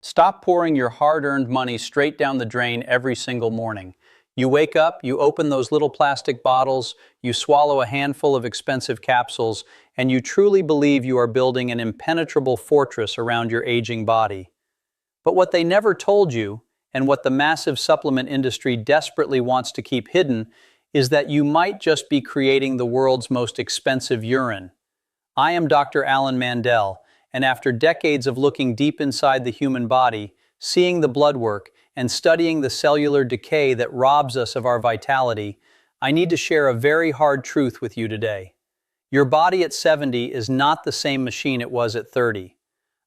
Stop pouring your hard-earned money straight down the drain every single morning. You wake up, you open those little plastic bottles, you swallow a handful of expensive capsules, and you truly believe you are building an impenetrable fortress around your aging body. But what they never told you, and what the massive supplement industry desperately wants to keep hidden, is that you might just be creating the world's most expensive urine. I am Dr. Alan Mandell, and after decades of looking deep inside the human body, seeing the blood work, and studying the cellular decay that robs us of our vitality, I need to share a very hard truth with you today. Your body at 70 is not the same machine it was at 30.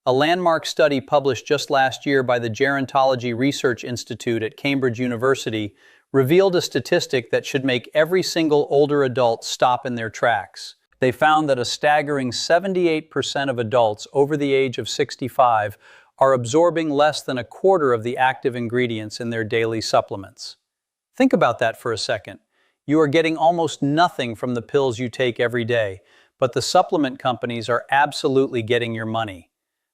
A landmark study published just last year by the Gerontology Research Institute at Cambridge University revealed a statistic that should make every single older adult stop in their tracks. They found that a staggering 78% of adults over the age of 65 are absorbing less than a quarter of the active ingredients in their daily supplements. Think about that for a second. You are getting almost nothing from the pills you take every day, but the supplement companies are absolutely getting your money.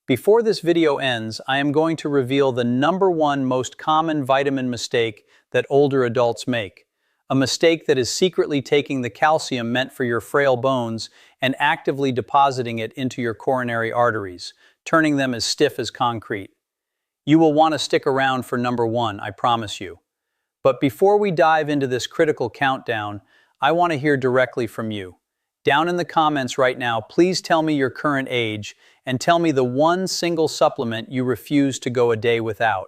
Before this video ends, I am going to reveal the #1 most common vitamin mistake that older adults make. A mistake that is secretly taking the calcium meant for your frail bones and actively depositing it into your coronary arteries, turning them as stiff as concrete. You will want to stick around for #1, I promise you. But before we dive into this critical countdown, I want to hear directly from you. Down in the comments right now, please tell me your current age and tell me the one single supplement you refuse to go a day without.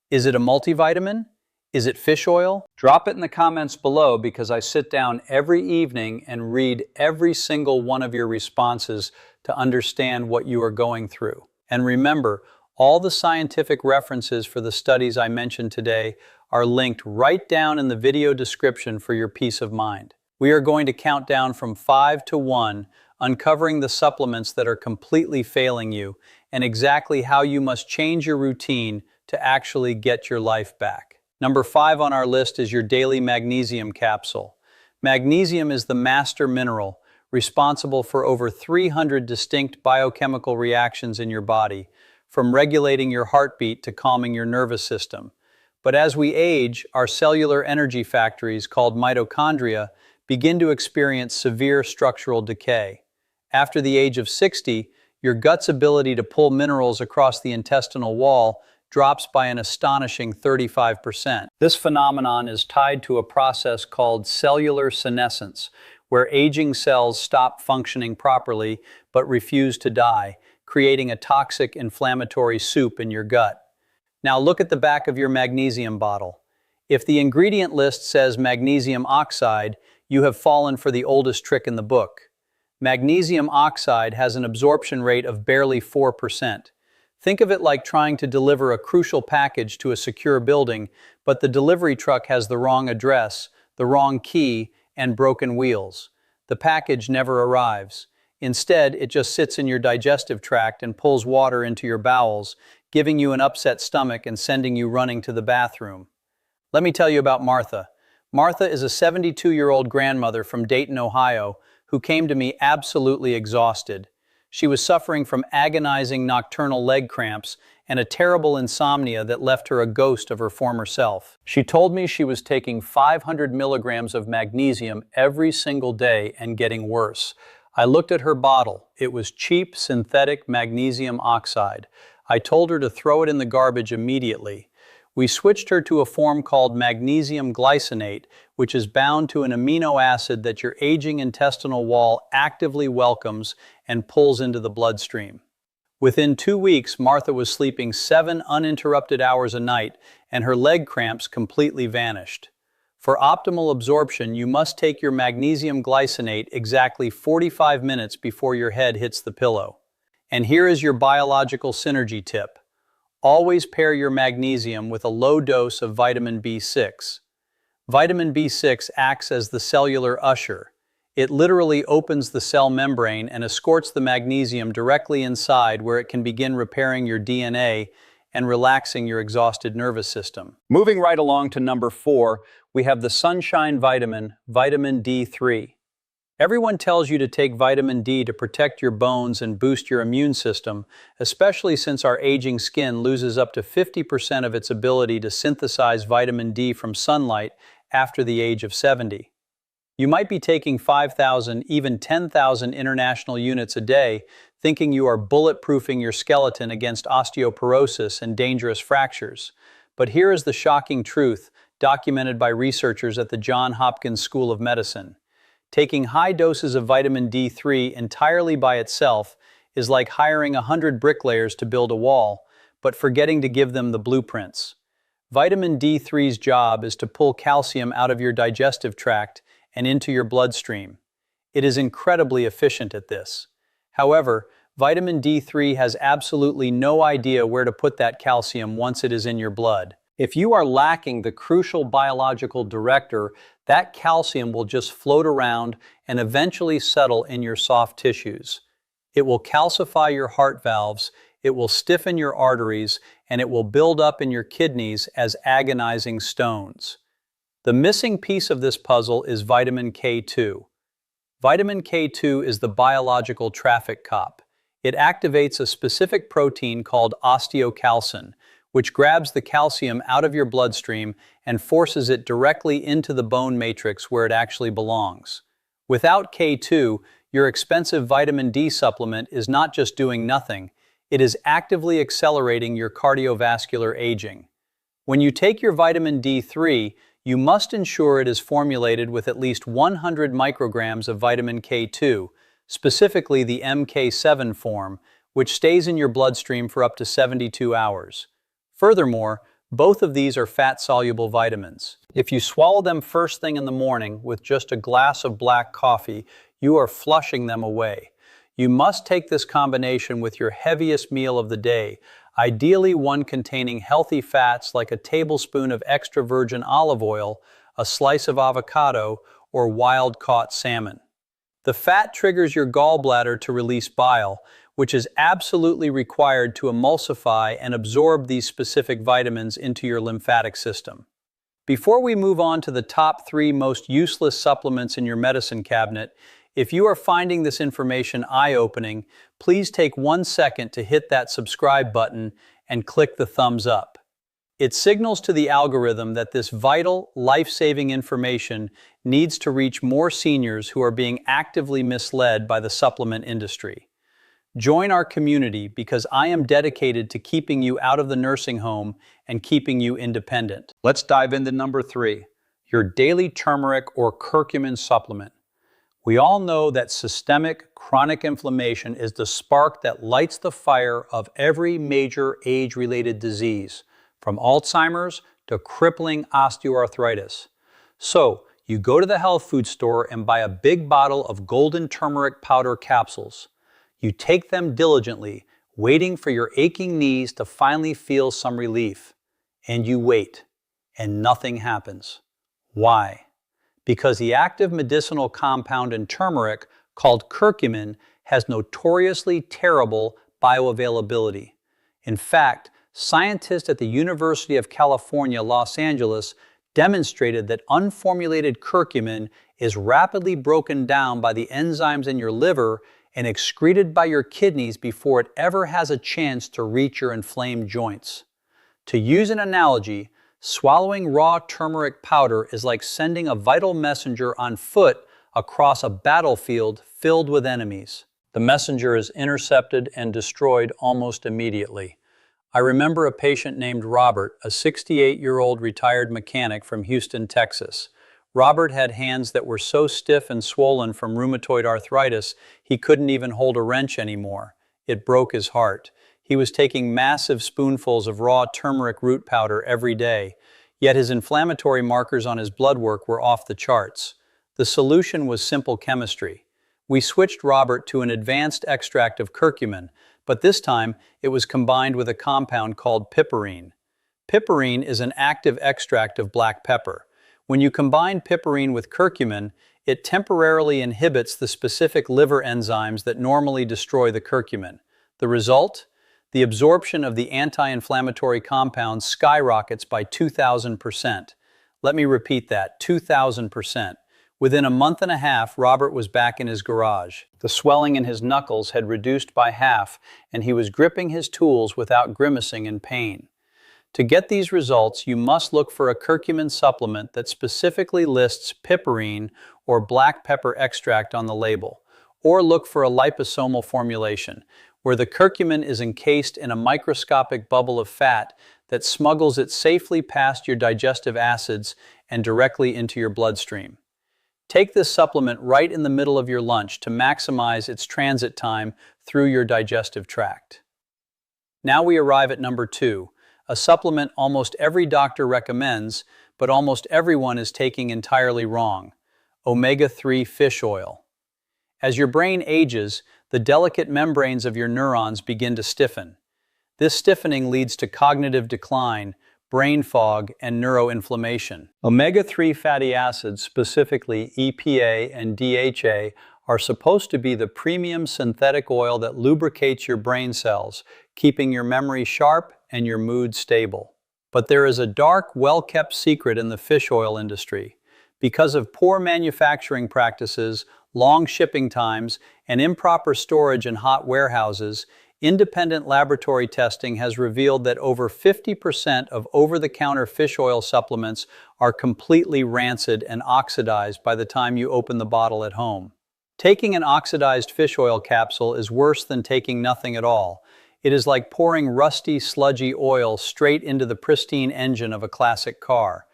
Is it a multivitamin? Is it fish oil? Drop it in the comments below because I sit down every evening and read every single one of your responses to understand what you are going through. And remember, all the scientific references for the studies I mentioned today are linked right down in the video description for your peace of mind. We are going to count down from 5 to 1, uncovering the supplements that are completely failing you and exactly how you must change your routine to actually get your life back. #5 on our list is your daily magnesium capsule. Magnesium is the master mineral, responsible for over 300 distinct biochemical reactions in your body, from regulating your heartbeat to calming your nervous system. But as we age, our cellular energy factories, called mitochondria, begin to experience severe structural decay. After the age of 60, your gut's ability to pull minerals across the intestinal wall drops by an astonishing 35%. This phenomenon is tied to a process called cellular senescence, where aging cells stop functioning properly but refuse to die, creating a toxic inflammatory soup in your gut. Now look at the back of your magnesium bottle. If the ingredient list says magnesium oxide, you have fallen for the oldest trick in the book. Magnesium oxide has an absorption rate of barely 4%. Think of it like trying to deliver a crucial package to a secure building, but the delivery truck has the wrong address, the wrong key, and broken wheels. The package never arrives. Instead, it just sits in your digestive tract and pulls water into your bowels, giving you an upset stomach and sending you running to the bathroom. Let me tell you about Martha. Martha is a 72-year-old grandmother from Dayton, Ohio, who came to me absolutely exhausted. She was suffering from agonizing nocturnal leg cramps and a terrible insomnia that left her a ghost of her former self. She told me she was taking 500 milligrams of magnesium every single day and getting worse. I looked at her bottle. It was cheap synthetic magnesium oxide. I told her to throw it in the garbage immediately. We switched her to a form called magnesium glycinate, which is bound to an amino acid that your aging intestinal wall actively welcomes and pulls into the bloodstream. Within 2 weeks, Martha was sleeping 7 uninterrupted hours a night, and her leg cramps completely vanished. For optimal absorption, you must take your magnesium glycinate exactly 45 minutes before your head hits the pillow. And here is your biological synergy tip. Always pair your magnesium with a low dose of vitamin B6. Vitamin B6 acts as the cellular usher. It literally opens the cell membrane and escorts the magnesium directly inside, where it can begin repairing your DNA and relaxing your exhausted nervous system. Moving right along to #4, we have the sunshine vitamin, vitamin D3. Everyone tells you to take vitamin D to protect your bones and boost your immune system, especially since our aging skin loses up to 50% of its ability to synthesize vitamin D from sunlight after the age of 70. You might be taking 5,000, even 10,000 international units a day, thinking you are bulletproofing your skeleton against osteoporosis and dangerous fractures. But here is the shocking truth, documented by researchers at the Johns Hopkins School of Medicine. Taking high doses of vitamin D3 entirely by itself is like hiring 100 bricklayers to build a wall, but forgetting to give them the blueprints. Vitamin D3's job is to pull calcium out of your digestive tract and into your bloodstream. It is incredibly efficient at this. However, vitamin D3 has absolutely no idea where to put that calcium once it is in your blood. If you are lacking the crucial biological director, that calcium will just float around and eventually settle in your soft tissues. It will calcify your heart valves, it will stiffen your arteries, and it will build up in your kidneys as agonizing stones. The missing piece of this puzzle is vitamin K2. Vitamin K2 is the biological traffic cop. It activates a specific protein called osteocalcin, which grabs the calcium out of your bloodstream and forces it directly into the bone matrix where it actually belongs. Without K2, your expensive vitamin D supplement is not just doing nothing, it is actively accelerating your cardiovascular aging. When you take your vitamin D3, you must ensure it is formulated with at least 100 micrograms of vitamin K2, specifically the MK7 form, which stays in your bloodstream for up to 72 hours. Furthermore, both of these are fat-soluble vitamins. If you swallow them first thing in the morning with just a glass of black coffee, you are flushing them away. You must take this combination with your heaviest meal of the day, ideally one containing healthy fats like a tablespoon of extra virgin olive oil, a slice of avocado, or wild-caught salmon. The fat triggers your gallbladder to release bile, which is absolutely required to emulsify and absorb these specific vitamins into your lymphatic system. Before we move on to the top 3 most useless supplements in your medicine cabinet, if you are finding this information eye-opening, please take 1 second to hit that subscribe button and click the thumbs up. It signals to the algorithm that this vital, life-saving information needs to reach more seniors who are being actively misled by the supplement industry. Join our community because I am dedicated to keeping you out of the nursing home and keeping you independent. Let's dive into number 3, your daily turmeric or curcumin supplement. We all know that systemic chronic inflammation is the spark that lights the fire of every major age-related disease, from Alzheimer's to crippling osteoarthritis. So, you go to the health food store and buy a big bottle of golden turmeric powder capsules. You take them diligently, waiting for your aching knees to finally feel some relief. And you wait, and nothing happens. Why? Because the active medicinal compound in turmeric, called curcumin, has notoriously terrible bioavailability. In fact, scientists at the University of California, Los Angeles, demonstrated that unformulated curcumin is rapidly broken down by the enzymes in your liver and excreted by your kidneys before it ever has a chance to reach your inflamed joints. To use an analogy, swallowing raw turmeric powder is like sending a vital messenger on foot across a battlefield filled with enemies. The messenger is intercepted and destroyed almost immediately. I remember a patient named Robert, a 68-year-old retired mechanic from Houston, Texas. Robert had hands that were so stiff and swollen from rheumatoid arthritis, he couldn't even hold a wrench anymore. It broke his heart. He was taking massive spoonfuls of raw turmeric root powder every day, yet his inflammatory markers on his blood work were off the charts. The solution was simple chemistry. We switched Robert to an advanced extract of curcumin, but this time it was combined with a compound called piperine. Piperine is an active extract of black pepper. When you combine piperine with curcumin, it temporarily inhibits the specific liver enzymes that normally destroy the curcumin. The result? The absorption of the anti-inflammatory compound skyrockets by 2,000%. Let me repeat that, 2,000%, Within a month and a half, Robert was back in his garage. The swelling in his knuckles had reduced by half, and he was gripping his tools without grimacing in pain. To get these results, you must look for a curcumin supplement that specifically lists piperine or black pepper extract on the label, or look for a liposomal formulation, where the curcumin is encased in a microscopic bubble of fat that smuggles it safely past your digestive acids and directly into your bloodstream. Take this supplement right in the middle of your lunch to maximize its transit time through your digestive tract. Now we arrive at number 2, a supplement almost every doctor recommends, but almost everyone is taking entirely wrong: omega-3 fish oil. As your brain ages, the delicate membranes of your neurons begin to stiffen. This stiffening leads to cognitive decline, brain fog, and neuroinflammation. Omega-3 fatty acids, specifically EPA and DHA, are supposed to be the premium synthetic oil that lubricates your brain cells, keeping your memory sharp and your mood stable. But there is a dark, well-kept secret in the fish oil industry. Because of poor manufacturing practices, long shipping times, and improper storage in hot warehouses, independent laboratory testing has revealed that over 50% of over-the-counter fish oil supplements are completely rancid and oxidized by the time you open the bottle at home. Taking an oxidized fish oil capsule is worse than taking nothing at all. It is like pouring rusty, sludgy oil straight into the pristine engine of a classic car.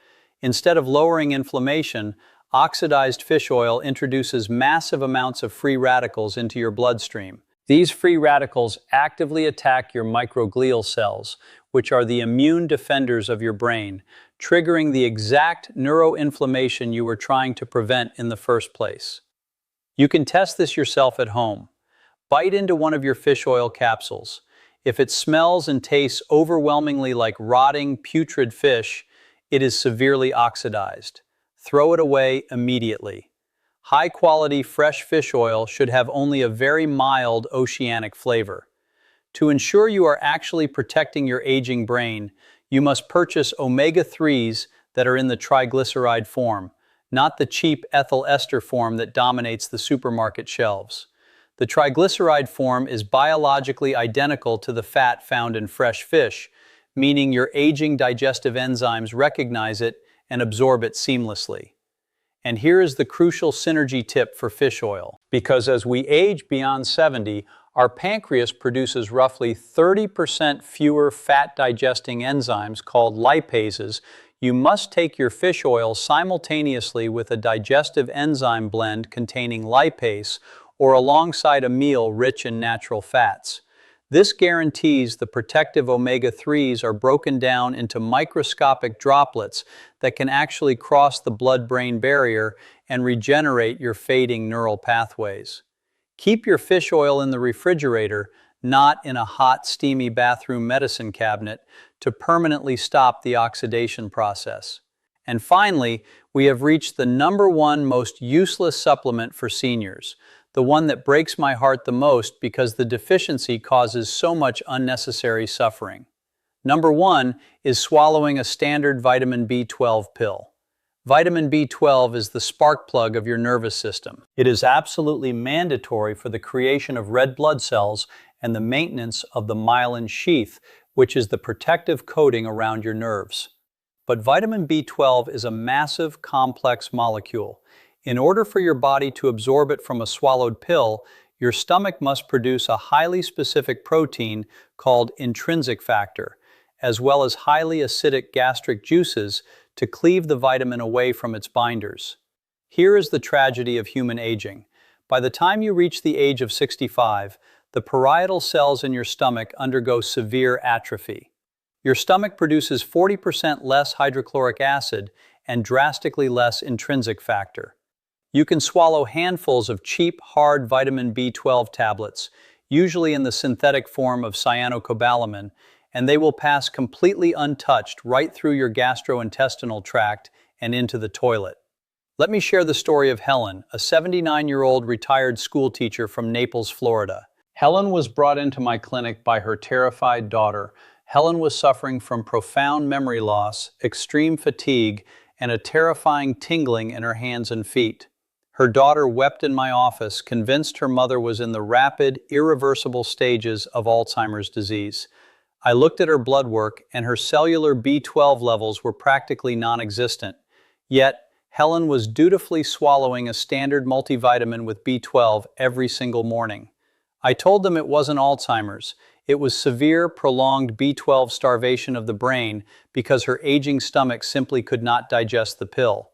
Instead of lowering inflammation, oxidized fish oil introduces massive amounts of free radicals into your bloodstream. These free radicals actively attack your microglial cells, which are the immune defenders of your brain, triggering the exact neuroinflammation you were trying to prevent in the first place. You can test this yourself at home. Bite into one of your fish oil capsules. If it smells and tastes overwhelmingly like rotting, putrid fish, it is severely oxidized. Throw it away immediately. High-quality fresh fish oil should have only a very mild oceanic flavor. To ensure you are actually protecting your aging brain, you must purchase omega-3s that are in the triglyceride form, not the cheap ethyl ester form that dominates the supermarket shelves. The triglyceride form is biologically identical to the fat found in fresh fish, meaning your aging digestive enzymes recognize it and absorb it seamlessly. And here is the crucial synergy tip for fish oil. Because as we age beyond 70, our pancreas produces roughly 30% fewer fat-digesting enzymes called lipases. You must take your fish oil simultaneously with a digestive enzyme blend containing lipase or alongside a meal rich in natural fats. This guarantees the protective omega-3s are broken down into microscopic droplets that can actually cross the blood-brain barrier and regenerate your fading neural pathways. Keep your fish oil in the refrigerator, not in a hot, steamy bathroom medicine cabinet, to permanently stop the oxidation process. And finally, we have reached the #1 most useless supplement for seniors, the one that breaks my heart the most because the deficiency causes so much unnecessary suffering. Number 1 is swallowing a standard vitamin B12 pill. Vitamin B12 is the spark plug of your nervous system. It is absolutely mandatory for the creation of red blood cells and the maintenance of the myelin sheath, which is the protective coating around your nerves. But vitamin B12 is a massive, complex molecule. In order for your body to absorb it from a swallowed pill, your stomach must produce a highly specific protein called intrinsic factor, as well as highly acidic gastric juices to cleave the vitamin away from its binders. Here is the tragedy of human aging. By the time you reach the age of 65, the parietal cells in your stomach undergo severe atrophy. Your stomach produces 40% less hydrochloric acid and drastically less intrinsic factor. You can swallow handfuls of cheap, hard vitamin B12 tablets, usually in the synthetic form of cyanocobalamin, and they will pass completely untouched right through your gastrointestinal tract and into the toilet. Let me share the story of Helen, a 79-year-old retired school teacher from Naples, Florida. Helen was brought into my clinic by her terrified daughter. Helen was suffering from profound memory loss, extreme fatigue, and a terrifying tingling in her hands and feet. Her daughter wept in my office, convinced her mother was in the rapid, irreversible stages of Alzheimer's disease. I looked at her blood work, and her cellular B12 levels were practically non-existent. Yet, Helen was dutifully swallowing a standard multivitamin with B12 every single morning. I told them it wasn't Alzheimer's. It was severe, prolonged B12 starvation of the brain because her aging stomach simply could not digest the pill.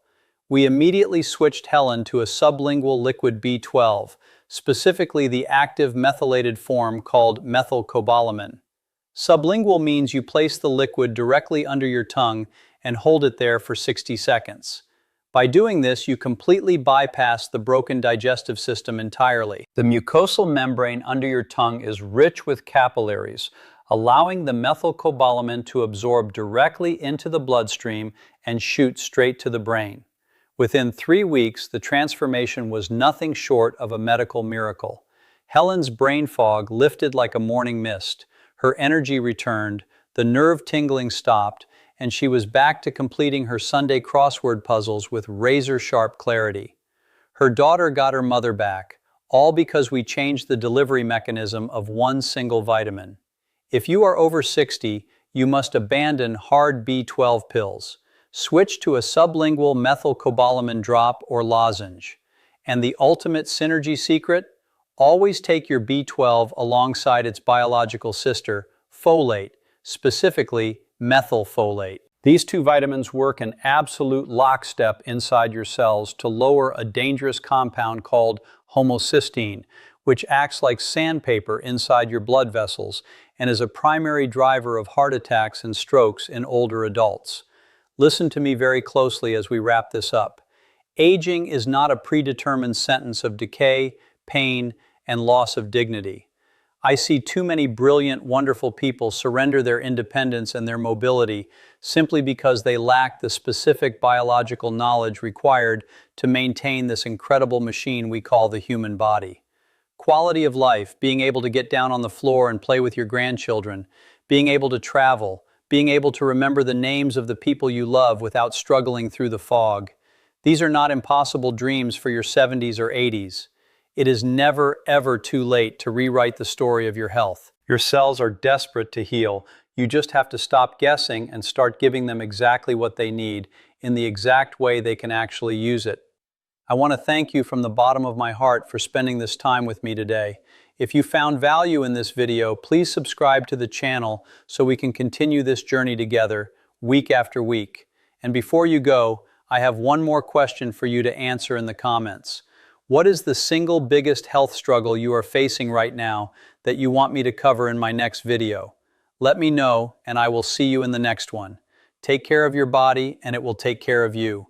We immediately switched Helen to a sublingual liquid B12, specifically the active methylated form called methylcobalamin. Sublingual means you place the liquid directly under your tongue and hold it there for 60 seconds. By doing this, you completely bypass the broken digestive system entirely. The mucosal membrane under your tongue is rich with capillaries, allowing the methylcobalamin to absorb directly into the bloodstream and shoot straight to the brain. Within 3 weeks, the transformation was nothing short of a medical miracle. Helen's brain fog lifted like a morning mist, her energy returned, the nerve tingling stopped, and she was back to completing her Sunday crossword puzzles with razor-sharp clarity. Her daughter got her mother back, all because we changed the delivery mechanism of one single vitamin. If you are over 60, you must abandon hard B12 pills. Switch to a sublingual methylcobalamin drop or lozenge. And the ultimate synergy secret? Always take your B12 alongside its biological sister, folate, specifically methylfolate. These two vitamins work in absolute lockstep inside your cells to lower a dangerous compound called homocysteine, which acts like sandpaper inside your blood vessels and is a primary driver of heart attacks and strokes in older adults. Listen to me very closely as we wrap this up. Aging is not a predetermined sentence of decay, pain, and loss of dignity. I see too many brilliant, wonderful people surrender their independence and their mobility simply because they lack the specific biological knowledge required to maintain this incredible machine we call the human body. Quality of life, being able to get down on the floor and play with your grandchildren, being able to travel, being able to remember the names of the people you love without struggling through the fog. These are not impossible dreams for your 70s or 80s. It is never, ever too late to rewrite the story of your health. Your cells are desperate to heal. You just have to stop guessing and start giving them exactly what they need in the exact way they can actually use it. I want to thank you from the bottom of my heart for spending this time with me today. If you found value in this video, please subscribe to the channel so we can continue this journey together week after week. And before you go, I have one more question for you to answer in the comments. What is the single biggest health struggle you are facing right now that you want me to cover in my next video? Let me know, and I will see you in the next one. Take care of your body, and it will take care of you.